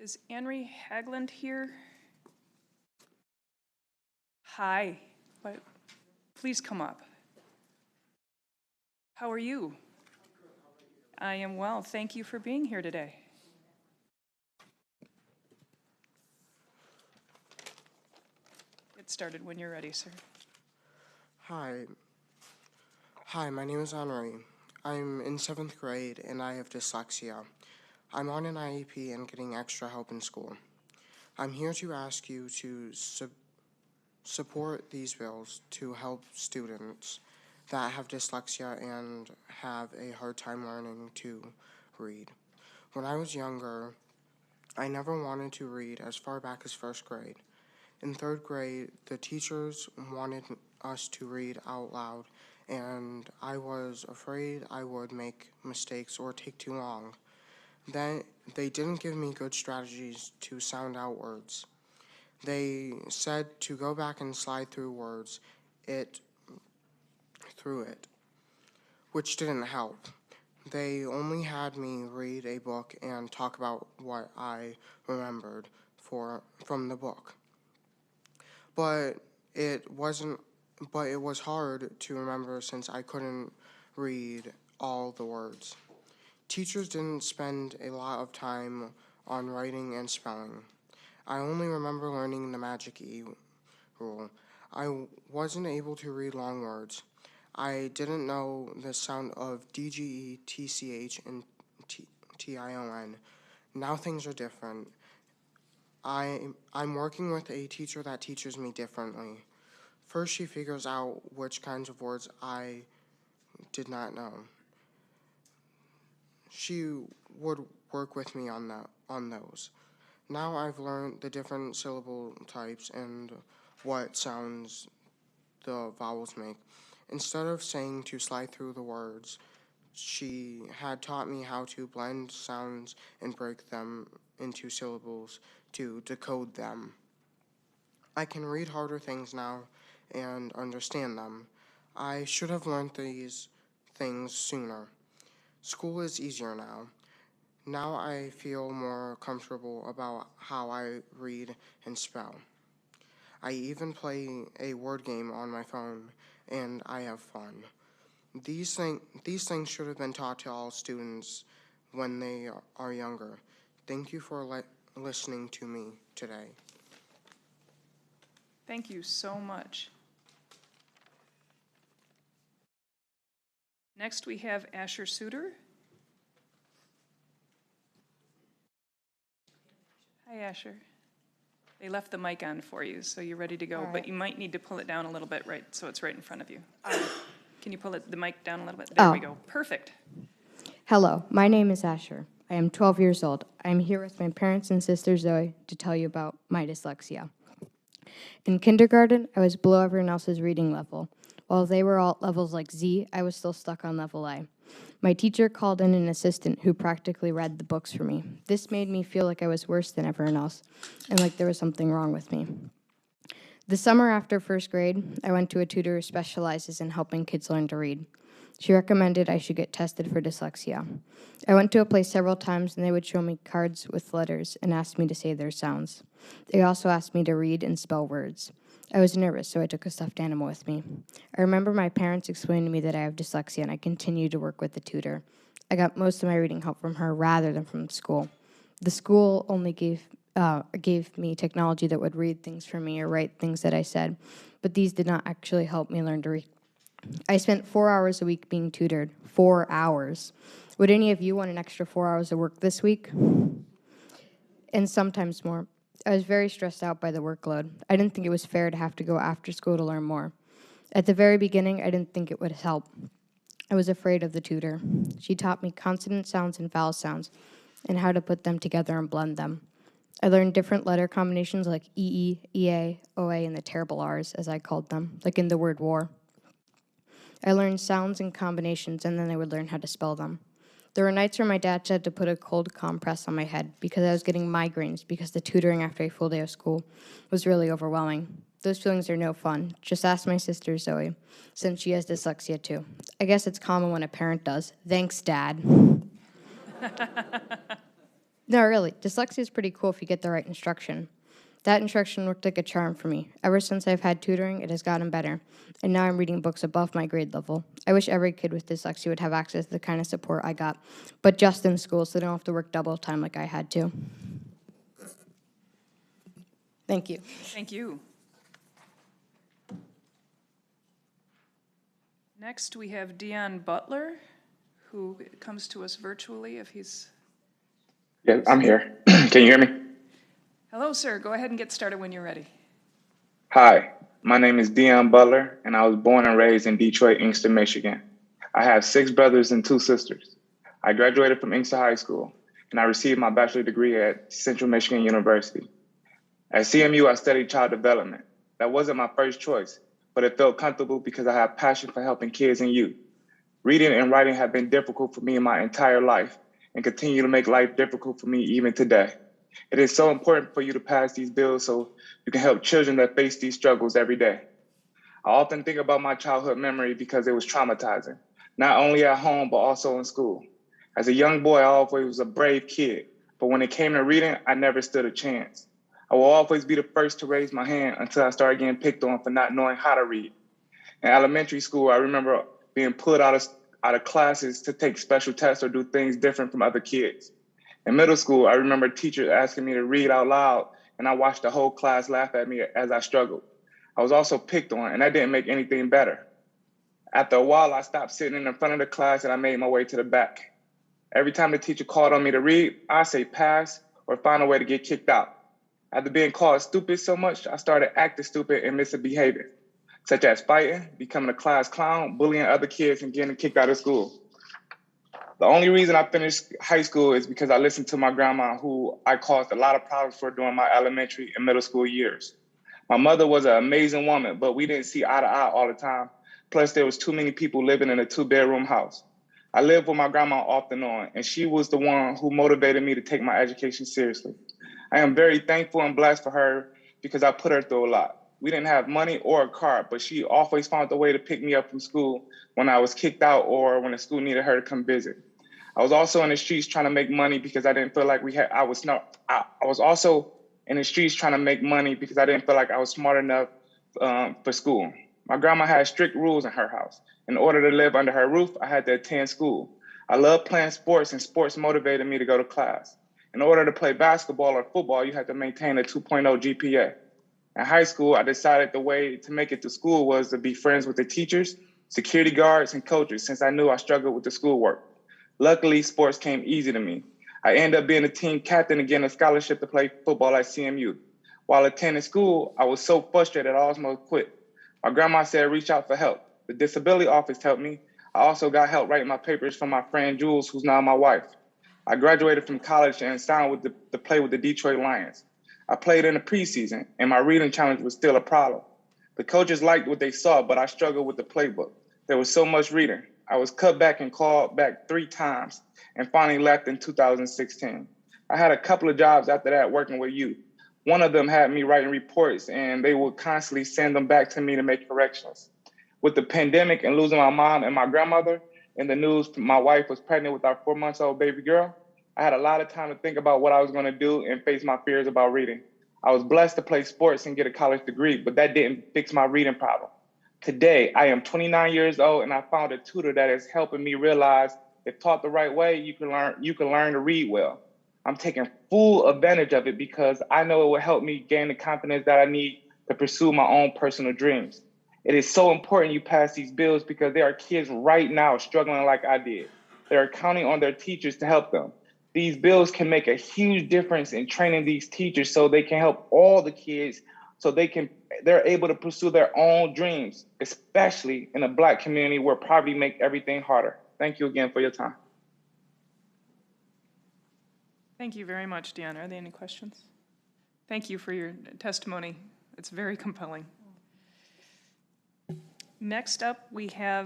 Is Anne-Marie Hagland here? Hi. Please come up. How are you? I am well. Thank you for being here today. Get started when you're ready, sir. Hi, my name is Henri. I'm in 7th grade and I have dyslexia. I'm on an IEP and getting extra help in school. I'm here to ask you to support these bills to help students that have dyslexia and have a hard time learning to read. When I was younger, I never wanted to read as far back as 1st grade. In 3rd grade, the teachers wanted us to read out loud, and I was afraid I would make mistakes or take too long. Then they didn't give me good strategies to sound out words. They said to go back and slide through words, which didn't help. They only had me read a book and talk about what I remembered from the book. But it was hard to remember since I couldn't read all the words. Teachers didn't spend a lot of time on writing and spelling. I only remember learning the magic E rule. I wasn't able to read long words. I didn't know the sound of DGE, TCH, and TION. Now things are different. I'm working with a teacher that teaches me differently. First, she figures out which kinds of words I did not know. She would work with me on those. Now I've learned the different syllable types and what sounds the vowels make. Instead of saying to slide through the words, she had taught me how to blend sounds and break them into syllables to decode them. I can read harder things now and understand them. I should have learned these things sooner. School is easier now. Now I feel more comfortable about how I read and spell. I even play a word game on my phone, and I have fun. These things should have been taught to all students when they are younger. Thank you for listening to me today. Thank you so much. Next, we have Asher Suter. Hi, Asher. They left the mic on for you, so you're ready to go, but you might need to pull it down a little bit so it's right in front of you. Can you pull the mic down a little bit? There we go. Perfect. Hello, my name is Asher. I am 12 years old. I am here with my parents and sister Zoe to tell you about my dyslexia. In kindergarten, I was below everyone else's reading level. While they were all at levels like Z, I was still stuck on level A. My teacher called in an assistant who practically read the books for me. This made me feel like I was worse than everyone else and like there was something wrong with me. The summer after 1st grade, I went to a tutor who specializes in helping kids learn to read. She recommended I should get tested for dyslexia. I went to a place several times and they would show me cards with letters and ask me to say their sounds. They also asked me to read and spell words. I was nervous, so I took a stuffed animal with me. I remember my parents explaining to me that I have dyslexia and I continued to work with the tutor. I got most of my reading help from her rather than from school. The school only gave me technology that would read things for me or write things that I said, but these did not actually help me learn to read. I spent 4 hours a week being tutored. 4 hours. Would any of you want an extra 4 hours of work this week? And sometimes more. I was very stressed out by the workload. I didn't think it was fair to have to go after school to learn more. At the very beginning, I didn't think it would help. I was afraid of the tutor. She taught me consonant sounds and vowel sounds and how to put them together and blend them. I learned different letter combinations like EE, EA, OA, and the terrible R's, as I called them, like in the word war. I learned sounds and combinations, and then I would learn how to spell them. There were nights where my dad had to put a cold compress on my head because I was getting migraines because the tutoring after a full day of school was really overwhelming. Those feelings are no fun. Just ask my sister Zoe, since she has dyslexia too. I guess it's common when a parent does. Thanks, Dad. No, really, dyslexia is pretty cool if you get the right instruction. That instruction worked like a charm for me. Ever since I've had tutoring, it has gotten better, and now I'm reading books above my grade level. I wish every kid with dyslexia would have access to the kind of support I got, but just in school, so they don't have to work double time like I had to. Thank you. Thank you. Next, we have Dion Butler, who comes to us virtually if he's... Yeah, I'm here. Can you hear me? Hello, sir. Go ahead and get started when you're ready. Hi, my name is Dion Butler, and I was born and raised in Detroit, Inkster, Michigan. I have 6 brothers and 2 sisters. I graduated from Inkster High School, and I received my bachelor's degree at Central Michigan University. At CMU, I studied child development. That wasn't my first choice, but it felt comfortable because I have passion for helping kids and youth. Reading and writing have been difficult for me in my entire life and continue to make life difficult for me even today. It is so important for you to pass these bills so you can help children that face these struggles every day. I often think about my childhood memory because it was traumatizing, not only at home, but also in school. As a young boy, I always was a brave kid, but when it came to reading, I never stood a chance. I will always be the first to raise my hand until I started getting picked on for not knowing how to read. In elementary school, I remember being pulled out of classes to take special tests or do things different from other kids. In middle school, I remember teachers asking me to read out loud, and I watched the whole class laugh at me as I struggled. I was also picked on, and that didn't make anything better. After a while, I stopped sitting in the front of the class and I made my way to the back. Every time the teacher called on me to read, I say pass or find a way to get kicked out. After being called stupid so much, I started acting stupid and misbehaving, such as fighting, becoming a class clown, bullying other kids, and getting kicked out of school. The only reason I finished high school is because I listened to my grandma, who I caused a lot of problems for during my elementary and middle school years. My mother was an amazing woman, but we didn't see eye to eye all the time. Plus, there was too many people living in a 2-bedroom house. I lived with my grandma off and on, and she was the one who motivated me to take my education seriously. I am very thankful and blessed for her because I put her through a lot. We didn't have money or a car, but she always found a way to pick me up from school when I was kicked out or when the school needed her to come visit. I was also in the streets trying to make money because I didn't feel like I was also in the streets trying to make money because I didn't feel like I was smart enough for school. My grandma had strict rules in her house. In order to live under her roof, I had to attend school. I loved playing sports, and sports motivated me to go to class. In order to play basketball or football, you had to maintain a 2.0 GPA. In high school, I decided the way to make it to school was to be friends with the teachers, security guards, and coaches, since I knew I struggled with the schoolwork. Luckily, sports came easy to me. I ended up being a team captain and getting a scholarship to play football at CMU. While attending school, I was so frustrated I almost quit. My grandma said, reach out for help. The disability office helped me. I also got help writing my papers from my friend Jules, who's now my wife. I graduated from college and signed to play with the Detroit Lions. I played in the preseason, and my reading challenge was still a problem. The coaches liked what they saw, but I struggled with the playbook. There was so much reading. I was cut back and called back 3 times and finally left in 2016. I had a couple of jobs after that working with youth. One of them had me writing reports, and they would constantly send them back to me to make corrections. With the pandemic and losing my mom and my grandmother, in the news, my wife was pregnant with our 4-month-old baby girl. I had a lot of time to think about what I was going to do and face my fears about reading. I was blessed to play sports and get a college degree, but that didn't fix my reading problem. Today, I am 29 years old, and I found a tutor that is helping me realize if taught the right way, you can learn to read well. I'm taking full advantage of it because I know it will help me gain the confidence that I need to pursue my own personal dreams. It is so important you pass these bills because there are kids right now struggling like I did. They are counting on their teachers to help them. These bills can make a huge difference in training these teachers so they can help all the kids so they're able to pursue their own dreams, especially in a Black community where poverty makes everything harder. Thank you again for your time. Thank you very much, Dion. Are there any questions? Thank you for your testimony. It's very compelling. Next up, we have